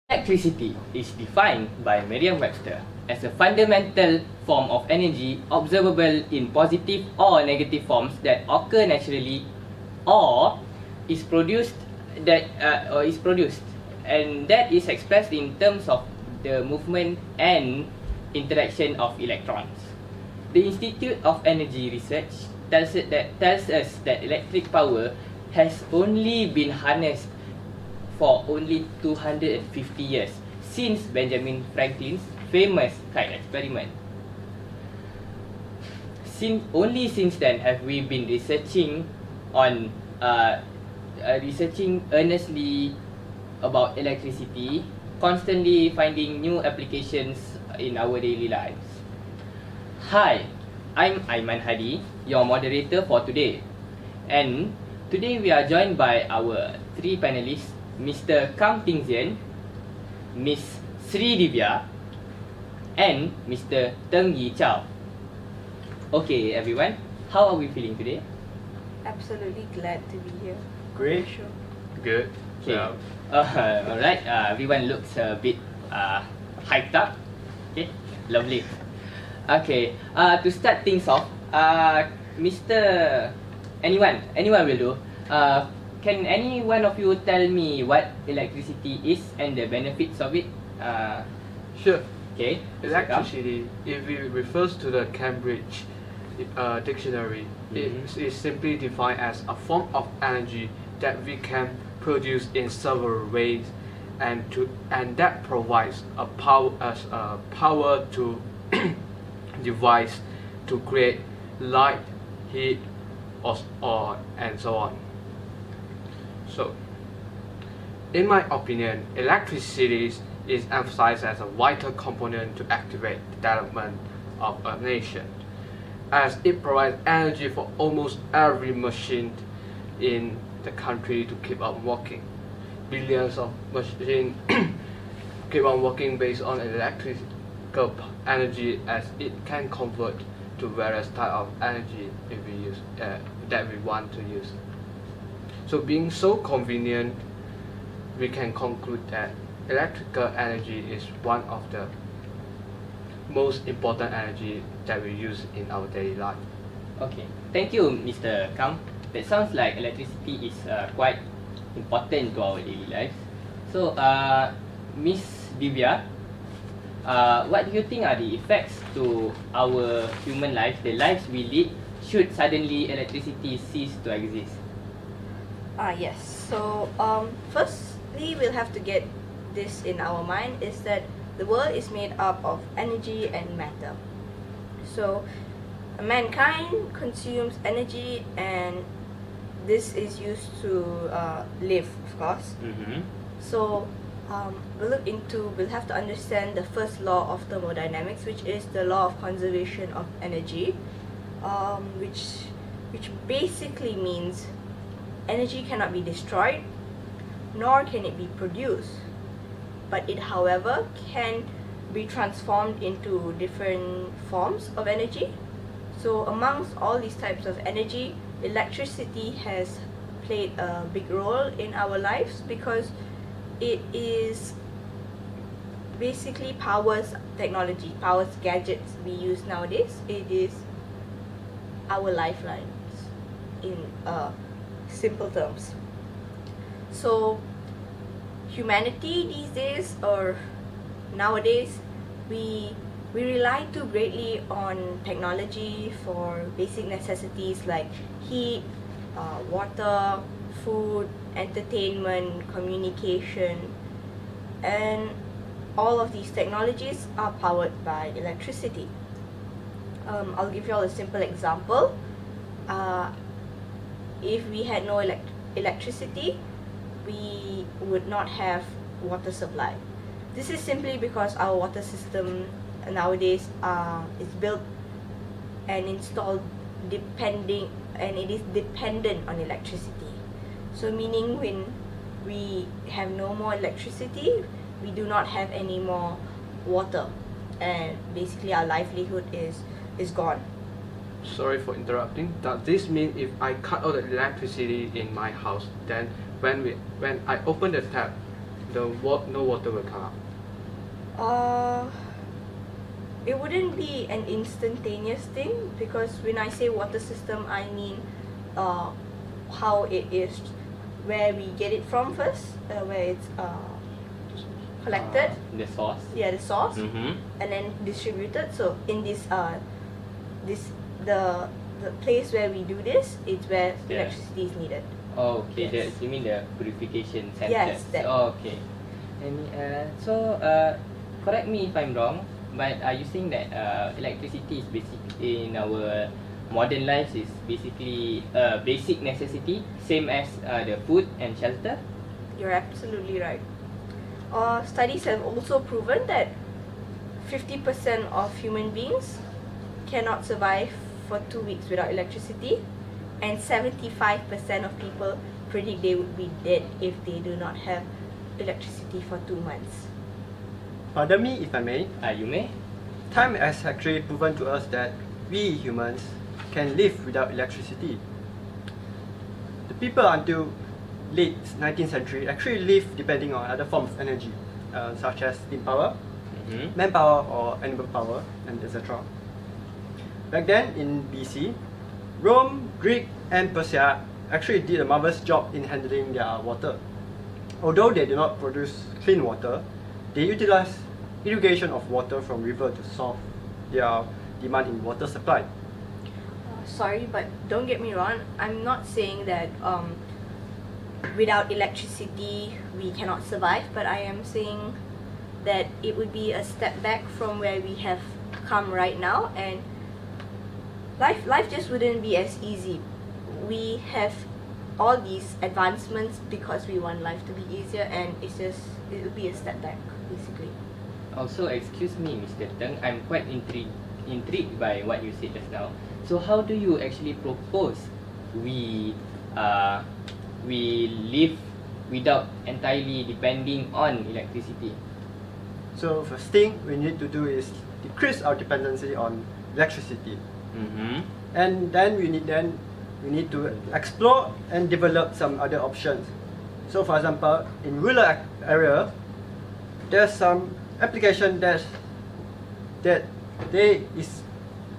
Electricity is defined by Merriam-Webster as a fundamental form of energy observable in positive or negative forms that occur naturally or is produced and that is expressed in terms of the movement and interaction of electrons. The Institute of Energy Research tells us that electric power has only been harnessed for only 250 years since Benjamin Franklin's famous kite experiment. Only since then have we been researching earnestly about electricity, constantly finding new applications in our daily lives. Hi, I'm Aiman Hadi, your moderator for today. And today we are joined by our three panelists, Mr. Kam Ting Zien, Miss Sri Divya, and Mr. Teng Yi Chow. Okay, everyone, how are we feeling today? Absolutely glad to be here. Great. Sure. Good. Okay. Alright, everyone looks a bit hyped up. Okay, lovely. Okay, to start things off, anyone will do. Can any one of you tell me what electricity is and the benefits of it? Sure. Okay. Electricity, if it refers to the Cambridge dictionary, it is simply defined as a form of energy that we can produce in several ways, and that provides a power to device to create light, heat, or and so on. So, in my opinion, electricity is emphasized as a vital component to activate the development of a nation, as it provides energy for almost every machine in the country to keep on working. Billions of machines keep on working based on electrical energy, as it can convert to various types of energy if we use that we want to use. So being so convenient, we can conclude that electrical energy is one of the most important energy that we use in our daily life. Okay, thank you, Mr. Kam. That sounds like electricity is quite important to our daily lives. So, Miss Divya, what do you think are the effects to our human life, the lives we lead, should suddenly electricity cease to exist? Yes. So, firstly, we'll have to get this in our mind is that the world is made up of energy and matter. So, mankind consumes energy, and this is used to live, of course. So, we'll have to understand the first law of thermodynamics, which is the law of conservation of energy, which basically means energy cannot be destroyed, nor can it be produced, but it, however, can be transformed into different forms of energy. So amongst all these types of energy, electricity has played a big role in our lives because it is basically powers technology, powers gadgets we use nowadays. It is our lifelines in simple terms. So humanity these days, or nowadays, we rely too greatly on technology for basic necessities like heat, water, food, entertainment, communication, and all of these technologies are powered by electricity. I'll give you all a simple example. If we had no electricity, we would not have water supply. This is simply because our water system nowadays is built and installed it is dependent on electricity. So meaning when we have no more electricity, we do not have any more water, and basically our livelihood is gone. Sorry for interrupting. Does this mean if I cut all the electricity in my house, then when I open the tap, no water will come out? It wouldn't be an instantaneous thing, because when I say water system, I mean how it is, where we get it from first, where it's collected. The source. Yeah, the source, Mm-hmm. and then distributed. So in the place where we do this, it's where Yeah. electricity is needed. Oh, okay. Yes. You mean the purification center? Yes, that. Oh, okay. Correct me if I'm wrong, but are you saying that electricity is basic in our modern lives is basically a basic necessity, same as the food and shelter? You're absolutely right. Studies have also proven that 50% of human beings cannot survive for 2 weeks without electricity, and 75% of people predict they would be dead if they do not have electricity for 2 months. Pardon me if I may. You may. Time has actually proven to us that we humans can live without electricity. The people until late 19th century actually lived depending on other forms of energy, such as steam power, Mm-hmm. manpower or animal power, and etc. Back then in BC, Rome, Greek and Persia actually did a marvelous job in handling their water. Although they did not produce clean water, they utilized irrigation of water from river to solve their demand in water supply. Sorry, but don't get me wrong, I'm not saying that without electricity we cannot survive, but I am saying that it would be a step back from where we have come right now, and life just wouldn't be as easy. We have all these advancements because we want life to be easier, and it would be a step back basically. Also, excuse me, Mr. Teng, I'm quite intrigued by what you said just now. So, how do you actually propose we live without entirely depending on electricity? So first thing we need to do is decrease our dependency on electricity. Mm-hmm. And then we need to explore and develop some other options. So for example, in rural area, there's some application that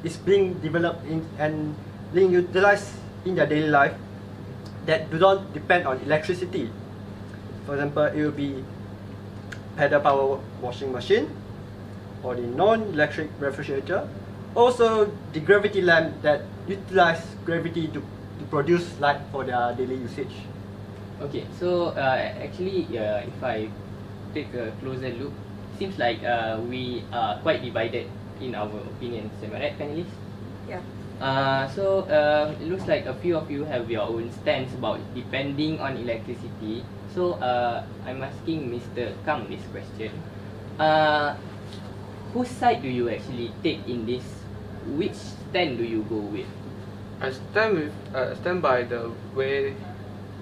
is being developed and being utilized in their daily life that do not depend on electricity. For example, it will be pedal power washing machine, or the non-electric refrigerator. Also, the gravity lamp that utilize gravity to produce light for their daily usage. Okay, so actually, if I take a closer look, seems like we are quite divided in our opinions. Am I right, panelists? Yeah. So it looks like a few of you have your own stance about depending on electricity. So I'm asking Mr. Kang this question. Whose side do you actually take in this? Which stand do you go with? I stand by the way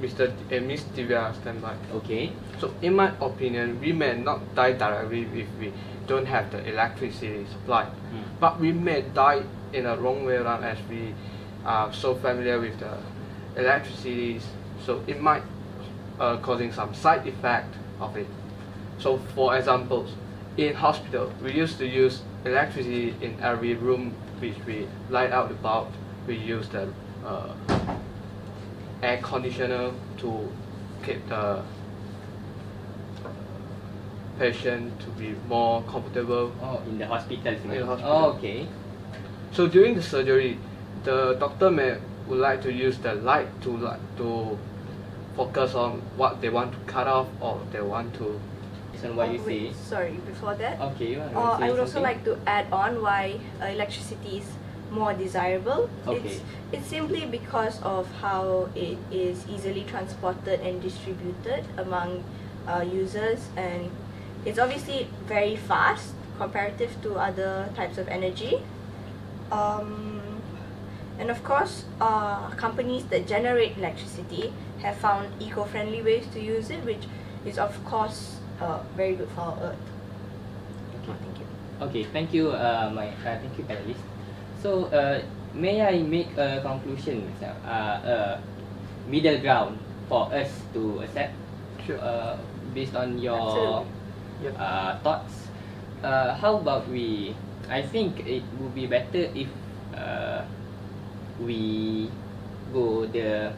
Mr. and Miss Divya stand by. Okay. So in my opinion, we may not die directly if we don't have the electricity supply, but we may die in a wrong way around, as we are so familiar with the electricity. So it might causing some side effect of it. So for example, in hospital, we used to use electricity in every room which we light out the bulb. We use the air conditioner to keep the patient to be more comfortable. Oh, in the hospitals. In the hospital. Oh, okay. So during the surgery, the doctor would like to use the light to focus on what they want to cut off, or they want to. Based on what you Wait, say. sorry, before that, Okay, you want to say I would also something? like to add on why electricity is more desirable. Okay. It's simply because of how it is easily transported and distributed among users, and it's obviously very fast comparative to other types of energy. And of course, companies that generate electricity have found eco-friendly ways to use it, which is of course very good for our earth. Okay. Thank you. Okay, thank you, thank you, panelists. So, may I make a conclusion, middle ground for us to accept? Sure. based on your Absolutely. Yep. thoughts, how about I think it would be better if we go the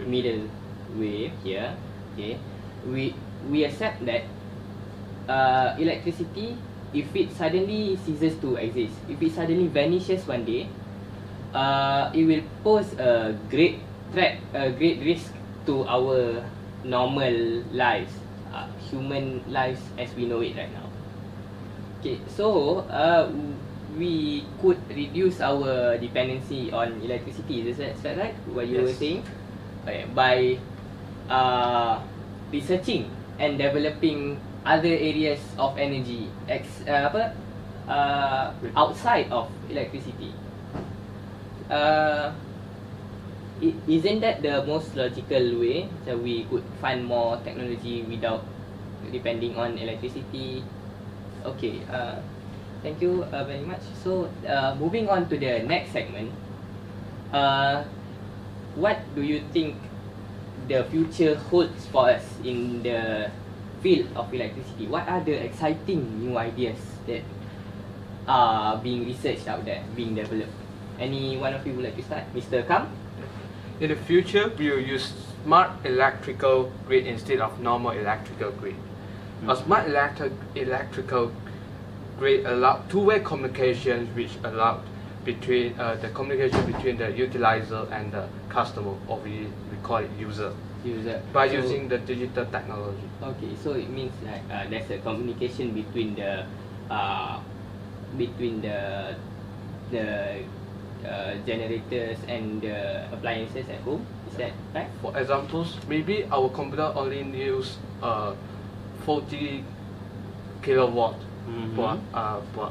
middle way here. Okay, we accept that electricity, if it suddenly ceases to exist, if it suddenly vanishes one day, it will pose a great threat, a great risk to our normal lives, human lives as we know it right now. Okay, so we could reduce our dependency on electricity. Is that right? What you were Yes. saying? Okay, by researching and developing other areas of energy outside of electricity. Isn't that the most logical way that we could find more technology without depending on electricity? Okay, thank you very much. So, moving on to the next segment, what do you think the future holds for us in the field of electricity? What are the exciting new ideas that are being researched out there, being developed? Any one of you would like to start? Mr. Kam? In the future, we will use smart electrical grid instead of normal electrical grid. A smart electrical grid allows two-way communication, which allowed between the communication between the utilizer and the customer, or we call it user, by So- using the digital technology. Okay, so it means like there's a communication between the generators and the appliances at home. Is that right? For examples, maybe our computer only use 40 kilowatt per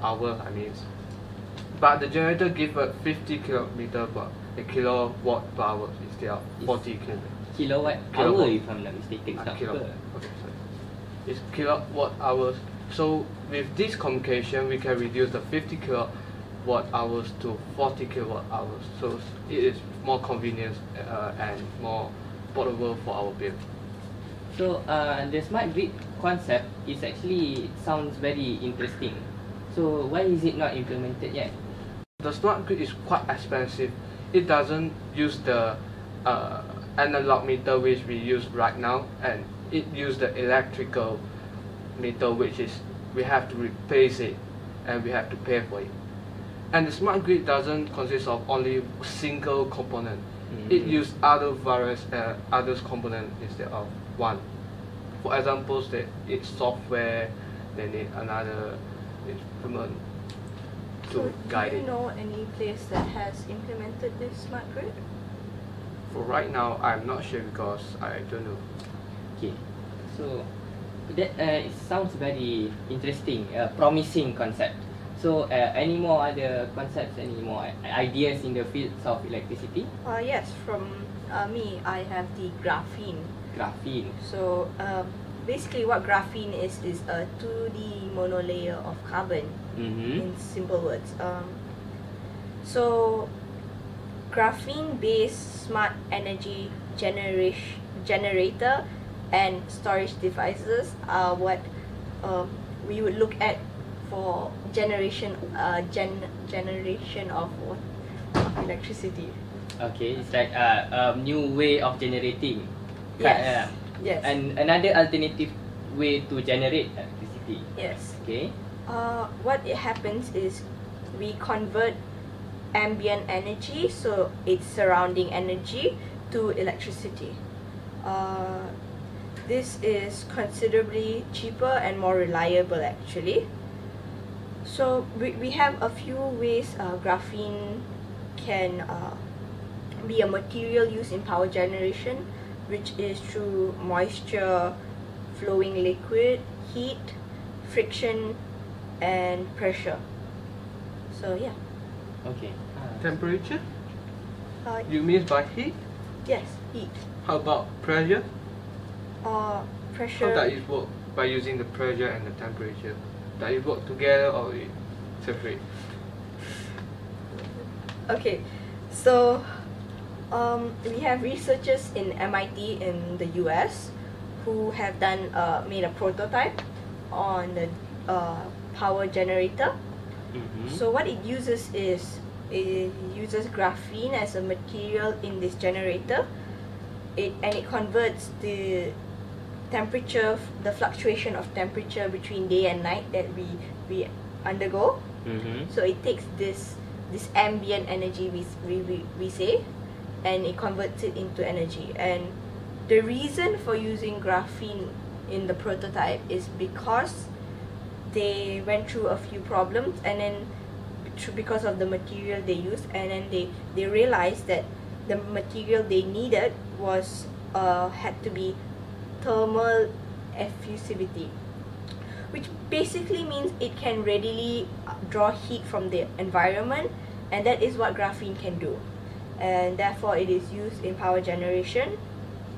hour. I mean, but the generator give a 50 kilowatt per hour instead of 40 Kilowatt Kilowatt. hour, if I'm not mistaken. It's not kilowatt. per. Okay, sorry. It's kilowatt hours. So with this communication, we can reduce the 50 kilowatt hours to 40 kilowatt hours. So it is more convenient and more portable for our bill. So the smart grid concept is actually sounds very interesting. So why is it not implemented yet? The smart grid is quite expensive. It doesn't use the analog meter which we use right now, and it uses the electrical meter, which is we have to replace it and we have to pay for it. And the smart grid doesn't consist of only single component. It uses other various others component instead of one. For examples, that it's software, they need another instrument to So, guide do you it. know any place that has implemented this smart grid? For right now, I'm not sure because I don't know. Okay, so that it sounds very interesting, promising concept. So any more other concepts, any more ideas in the fields of electricity? Yes, from me, I have the graphene. Graphene. So basically what graphene is a 2D monolayer of carbon, in simple words. So graphene-based smart energy generator and storage devices are what we would look at for generation of electricity. Okay, it's like a new way of generating. Yes. Yes. And another alternative way to generate electricity. Yes. Okay. What it happens is we convert ambient energy, so it's surrounding energy, to electricity. This is considerably cheaper and more reliable actually. So we have a few ways graphene can be a material used in power generation, which is through moisture, flowing liquid, heat, friction, and pressure. So yeah. Okay. Temperature? Uh, You mean by heat? yes, heat. How about pressure? Pressure. How does it work by using the pressure and the temperature? Does it work together or it separate? Okay, so we have researchers in MIT in the US who have done made a prototype on the power generator. So what it uses is it uses graphene as a material in this generator. It converts the temperature, the fluctuation of temperature between day and night that we undergo. So it takes this ambient energy we say, and it converts it into energy. And the reason for using graphene in the prototype is because they went through a few problems, and then because of the material they used, and then they realized that the material they needed was had to be thermal effusivity, which basically means it can readily draw heat from the environment, and that is what graphene can do, and therefore it is used in power generation.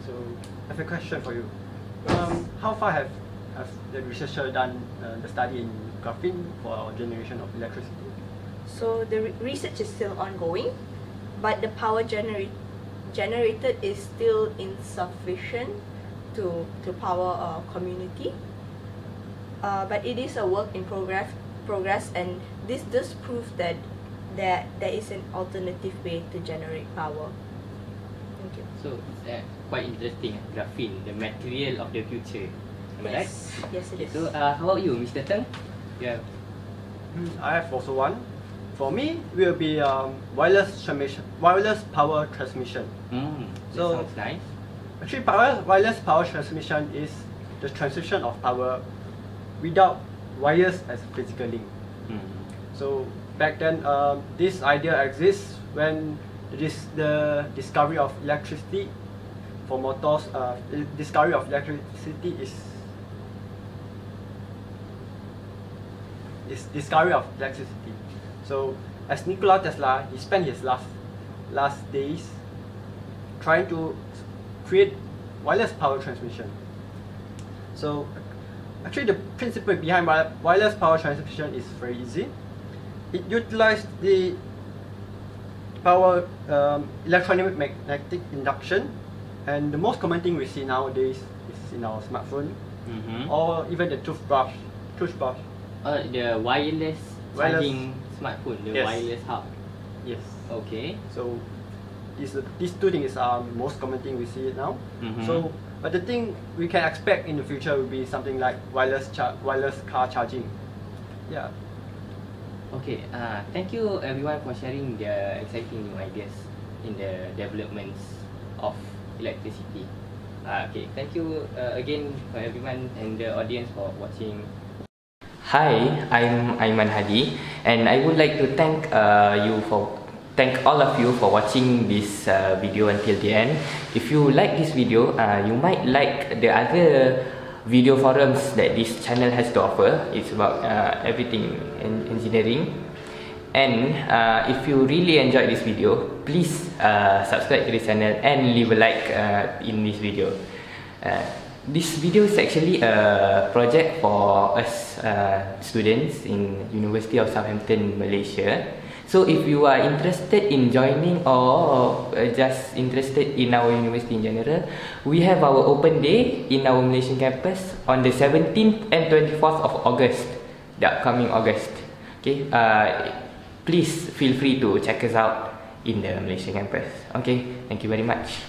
So I have a question for you. How far have the researcher done the study in graphene for our generation of electricity? So the research is still ongoing, but the power generated is still insufficient to power a community. But it is a work in progress, and this does prove that there is an alternative way to generate power. Thank you. So it's quite interesting, graphene, the material of the future. Am I right? Yes, it is. So how about you, Mr. Teng? Yeah. I have also one. For me, it will be wireless power transmission. That So- sounds nice. Actually, wireless power transmission is the transmission of power without wires as a physical link. So back then, this idea exists when the discovery of electricity for motors. The discovery of electricity is discovery of electricity. So as Nikola Tesla, he spent his last days trying to create wireless power transmission. So actually the principle behind wireless power transmission is very easy. It utilizes the power electromagnetic induction, and the most common thing we see nowadays is in our smartphone or even the toothbrush. The wireless charging smartphone, the Yes. wireless hub. Yes. Okay. So these two things are most common thing we see now. So, but the thing we can expect in the future will be something like wireless car charging. Yeah. Okay. Thank you everyone for sharing their exciting new ideas in the developments of electricity. Okay. Thank you again for everyone and the audience for watching. Hi, I'm Aiman Hadi, and I would like to thank all of you for watching this video until the end. If you like this video, you might like the other video forums that this channel has to offer. It's about everything in engineering. And if you really enjoyed this video, please subscribe to this channel and leave a like in this video. This video is actually a project for us students in University of Southampton, Malaysia. So if you are interested in joining or just interested in our university in general, we have our open day in our Malaysian campus on the 17th and 24th of August, the upcoming August. Okay, please feel free to check us out in the Malaysian campus. Okay, thank you very much.